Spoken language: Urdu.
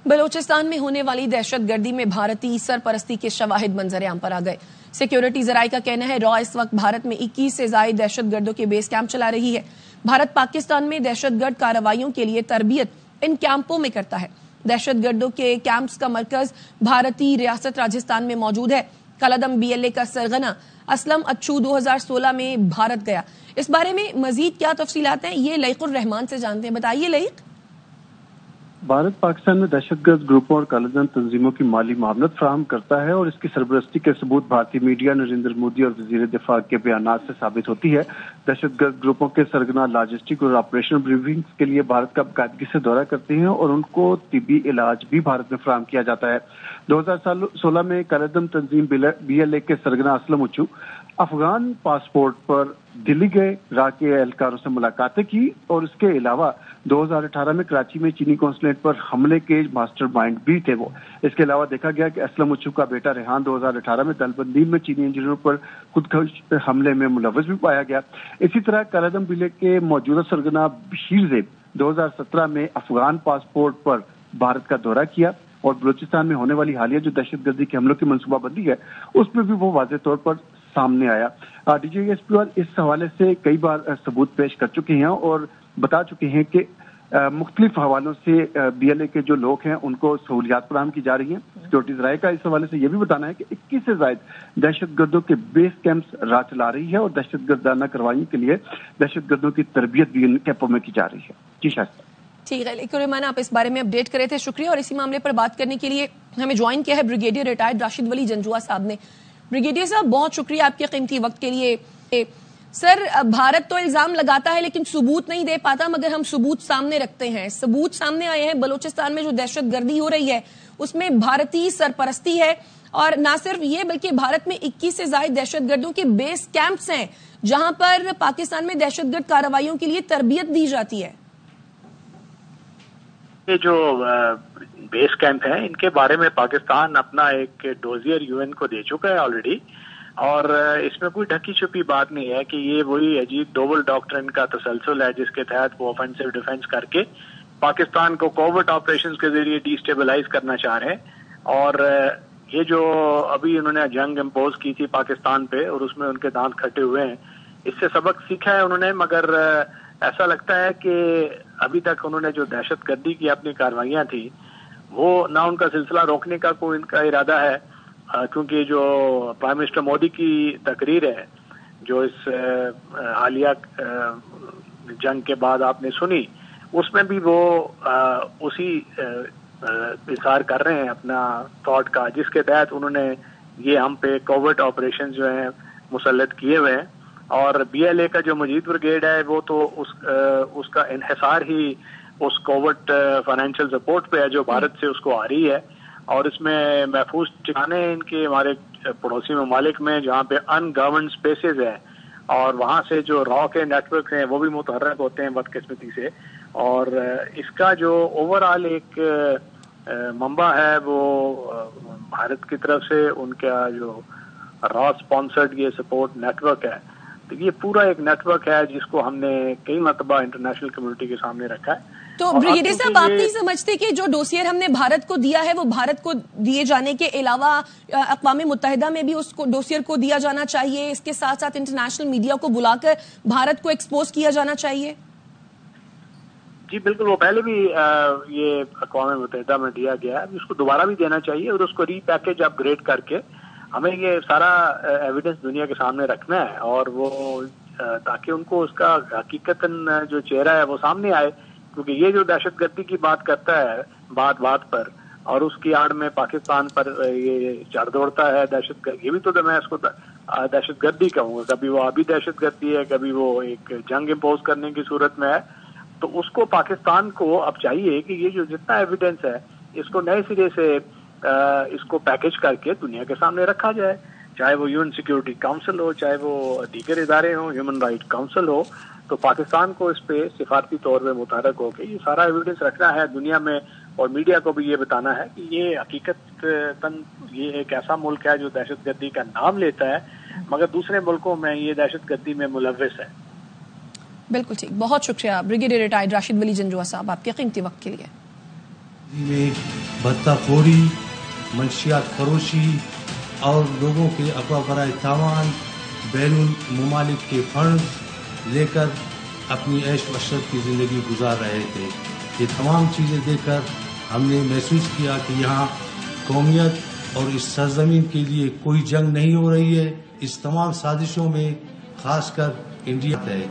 بلوچستان میں ہونے والی دہشت گردی میں بھارتی سرپرستی کے شواہد منظر عام پر آ گئے۔ سیکیورٹی ذرائع کا کہنا ہے را اس وقت بھارت میں 21 سے زائد دہشت گردوں کے بیس کیمپ چلا رہی ہے۔ بھارت پاکستان میں دہشت گرد کارروائیوں کے لیے تربیت ان کیمپوں میں کرتا ہے۔ دہشت گردوں کے کیمپس کا مرکز بھارتی ریاست راجستھان میں موجود ہے۔ کالعدم BLA کا سرغنہ اسلم اچھو 2016 میں بھارت گیا۔ اس بارے میں مزید کیا تفصیلات ہیں یہ لئیق الرحمان سے جانتے ہیں۔ بتائیے لئیق۔ بھارت پاکستان میں دہشت گرد گروپوں اور کالعدم تنظیموں کی مالی معاونت فراہم کرتا ہے اور اس کی سربرستی کے ثبوت بھارتی میڈیا نریندر مودی اور وزیر دفاع کے بیانات سے ثابت ہوتی ہے۔ دہشت گرد گروپوں کے سرگنا لاجسٹک اور آپریشنل بریفنگز کے لیے بھارت کا باقاعدگی سے دورہ کرتے ہیں اور ان کو طبی علاج بھی بھارت میں فراہم کیا جاتا ہے۔ 2016 میں کالعدم تنظیم BLA کے سرگنا اسلم اچھو افغان پاسپورٹ پر دلی گئے، راہ کے اہلکاروں سے ملاقاتیں کی اور اس کے علاوہ 2018 میں کراچی میں چینی قونصلیٹ پر حملے کے ماسٹر مائنڈ بھی تھے وہ۔ اس کے علاوہ دیکھا گیا کہ اسلم اچھو کا بیٹا ریحان 2018 میں دلبندی میں چینی انجینئروں پر خودکش حملے میں ملوث بھی پایا گیا۔ اسی طرح کالعدم BLA کے موجودہ سرگنا بشیر زیب 2017 میں افغان پاسپورٹ پر بھارت کا دورہ کیا اور بلوچستان میں ہونے والی حالیہ جو دہشت گردی کے حملوں کی منصوبہ بندی ہے اس میں بھی وہ واضح طور پر سامنے آیا۔ DGSP اس حوالے سے کئی بار ثبوت پیش کر چکے ہیں اور بتا چکے ہیں کہ مختلف حوالوں سے BLA کے جو لوگ ہیں ان کو سہولیات فراہم کی جا رہی ہیں۔ سیکورٹی ذرائع کا اس حوالے سے یہ بھی بتانا ہے کہ 21 سے زائد دہشت گردوں کے بیس کیمپس راہ چلا رہی ہے اور دہشت گردانہ کارروائیوں کے لیے دہشت گردوں کی تربیت بھی ان کیمپوں میں کی جا رہی ہے۔ جی شاید ٹھیک ہے لئیق الرحمان، آپ اس بارے میں اپڈیٹ کرے تھے، شکریہ۔ اور اسی معاملے پر بات کرنے کے لیے ہمیں جوائن کیا ہے بریگیڈیئر ریٹائرڈ راشد ولی جنجوعہ صاحب نے۔ بریگیڈیئر صاحب بہت شکریہ آپ کے قیمتی وقت کے لیے۔ سر، بھارت تو الزام لگاتا ہے لیکن ثبوت نہیں دے پاتا، مگر ہم ثبوت سامنے رکھتے ہیں۔ ثبوت سامنے آئے ہیں بلوچستان میں جو دہشت گردی ہو رہی ہے اس میں بھارتی سرپرستی ہے، اور نہ صرف یہ بلکہ بھارت میں 21 سے زائد دہشت گردوں کے بیس کیمپس ہیں جہاں پر پاکستان میں دہشت گرد کارروائیوں کے لیے تربیت دی جاتی ہے۔ یہ جو بیس کیمپ ہیں ان کے بارے میں پاکستان اپنا ایک ڈوزیئر UN کو دے چکا ہے آلریڈی، اور اس میں کوئی ڈھکی چھپی بات نہیں ہے کہ یہ وہی عجیب ڈوبل ڈاکٹرن کا تسلسل ہے جس کے تحت وہ آفینسو ڈیفنس کر کے پاکستان کو کوورٹ آپریشنز کے ذریعے ڈی اسٹیبلائز کرنا چاہ رہے ہیں۔ اور یہ جو ابھی انہوں نے جنگ امپوز کی تھی پاکستان پہ اور اس میں ان کے دانت کھٹے ہوئے ہیں، اس سے سبق سیکھا ہے انہوں نے، مگر ایسا لگتا ہے کہ ابھی تک انہوں نے جو دہشت گردی کی اپنی کارروائیاں تھی وہ نہ ان کا سلسلہ روکنے کا کوئی ان کا ارادہ ہے، کیونکہ جو پرائم منسٹر مودی کی تقریر ہے جو اس حالیہ جنگ کے بعد آپ نے سنی، اس میں بھی وہ اسی اظہار کر رہے ہیں اپنا تھاٹ کا، جس کے تحت انہوں نے یہ ہم پہ کوورٹ آپریشن جو ہیں مسلط کیے ہوئے ہیں۔ اور BLA کا جو مجید بریگیڈ ہے وہ تو اس کا انحصار ہی اس کوورٹ فائنینشیل سپورٹ پہ ہے جو بھارت سے اس کو آ رہی ہے، اور اس میں محفوظ ٹھکانے ان کے ہمارے پڑوسی ممالک میں جہاں پہ ان گورنڈ سپیسز ہیں، اور وہاں سے جو را کے نیٹ ورک ہیں وہ بھی متحرک ہوتے ہیں بدقسمتی سے۔ اور اس کا جو اوور آل ایک منبع ہے وہ بھارت کی طرف سے ان کا جو را اسپانسرڈ یہ سپورٹ نیٹ ورک ہے، تو یہ پورا ایک نیٹ ورک ہے جس کو ہم نے کئی مرتبہ انٹرنیشنل کمیونٹی کے سامنے رکھا ہے۔ تو بریگیڈیئر صاحب، آپ نہیں سمجھتے کہ جو ڈوسیئر ہم نے بھارت کو دیا ہے وہ بھارت کو دیے جانے کے علاوہ اقوام متحدہ میں بھی اس کو ڈوسیئر کو دیا جانا چاہیے، اس کے ساتھ ساتھ انٹرنیشنل میڈیا کو بلا کر بھارت کو ایکسپوز کیا جانا چاہیے؟ جی بالکل، وہ پہلے بھی یہ اقوام متحدہ میں دیا گیا ہے، اس کو دوبارہ بھی دینا چاہیے اور اس کو ری پیکج اپ گریڈ کر کے ہمیں یہ سارا ایویڈنس دنیا کے سامنے رکھنا ہے، اور وہ تاکہ ان کو اس کا حقیقتاً جو چہرہ ہے وہ سامنے آئے، کیونکہ یہ جو دہشت گردی کی بات کرتا ہے بات بات پر اور اس کی آڑ میں پاکستان پر یہ چڑھ دوڑتا ہے دہشت گردی، یہ بھی تو میں اس کو دہشت گردی کہوں گا، کبھی وہ ابھی دہشت گردی ہے، کبھی وہ ایک جنگ امپوز کرنے کی صورت میں ہے۔ تو اس کو پاکستان کو اب چاہیے کہ یہ جو جتنا ایویڈنس ہے اس کو نئے سرے سے اس کو پیکج کر کے دنیا کے سامنے رکھا جائے، چاہے وہ UN سیکیورٹی کاؤنسل ہو، چاہے وہ دیگر ادارے ہوں، ہیومن رائٹ کاؤنسل ہو، تو پاکستان کو اس پہ سفارتی طور پہ متحرک ہو کے یہ سارا ایویڈنس رکھنا ہے دنیا میں، اور میڈیا کو بھی یہ بتانا ہے کہ یہ حقیقت یہ ایک ایسا ملک ہے جو دہشت گردی کا نام لیتا ہے مگر دوسرے ملکوں میں یہ دہشت گردی میں ملوث ہے۔ بالکل ٹھیک، بہت شکریہ بریگیڈیئر ریٹائرڈ راشد ولی جنجوعہ صاحب آپ کے قیمتی وقت کے لیے۔ بھتہ خوری، منشیات فروشی اور لوگوں کے اغوا برائے تاوان، بیرون ممالک کے فنڈ لے کر اپنی عیش و عشرت کی زندگی گزار رہے تھے۔ یہ تمام چیزیں دیکھ کر ہم نے محسوس کیا کہ یہاں قومیت اور اس سرزمین کے لیے کوئی جنگ نہیں ہو رہی ہے، اس تمام سازشوں میں خاص کر انڈیا ہے۔